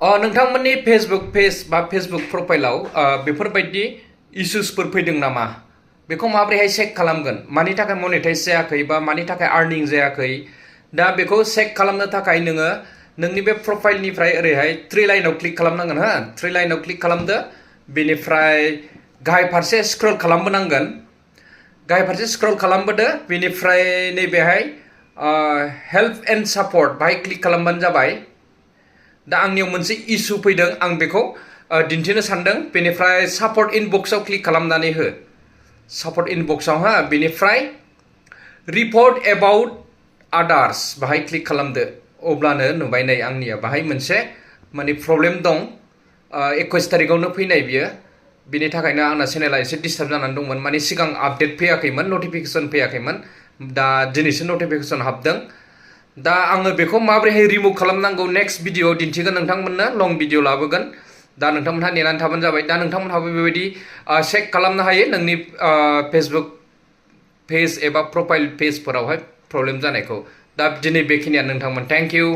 नोंथांमोननि Facebook page बा Facebook प्रफाइलाव बेफोरबायदि इश्यूसफोर फैदों नामा बेखौ माबोरैहाय चेक खालामगोन मानि थाखाय मनेटाइज जायाखै बा मानि थाखाय आर्निं जायाखै दा बेखौ चेक खालामनो थाखाय नोङो नोंनि बे प्रफाइलनिफ्राय ओरैहाय थ्री लाइनाव क्लिक खालामनांगोन हो थ्री लाइनाव क्लिक खालामदो बेनिफ्राय गाहाय फारसे स्क्रल खालामबोनांगोन गाहाय फारसे स्क्रल खालामबोदो बेनिफ्राय नैबेहाय हेल्प एन्ड सापर्ट बाहाय क्लिक खालामबानो जाबाय दा आंनियाव मोनसे इश्यू फैदों आं बेखौ दिन्थिनो सानदों बेनिफ्राय सापर्ट इनबक्सआव क्लिक खालामनानै हो सापर्ट इनबक्सआव हा बेनिफ्राय रिपर्ट एबाउट आदार्स बाहाय क्लिक खालामदो अब्लानो नुबाय नै आंनिया बाहाय मोनसे माने प्रब्लेम दं 21 तारिखआवनो फैनाय बियो बिनि थाखायनो आंना चेनेला एसे डिस्टार्ब जानानै दंमोन माने सिगां आपडेट फैयाखैमोन नटिफिकेसन फैयाखैमोन दा दिनैसो नटिफिकेसन हाबदों दा आङो बेखौ माबोरैहाय रिमुभ खालामनांगौ नेक्स्ट भिडिअ दिन्थिगोन नोंथांमोननो लं भिडिअ लाबोगोन दा नोंथांमोनहा नेनानै थाबानो जाबाय दा नोंथांमोनहाबो बेबायदि चेक खालामनो हायो नोंनि फेसबुक पेज एबा प्रफाइल पेजफोरावहाय प्रब्लेम जानायखौ दा दिनै बेखिनियानो नोंथांमोन थेंक इउ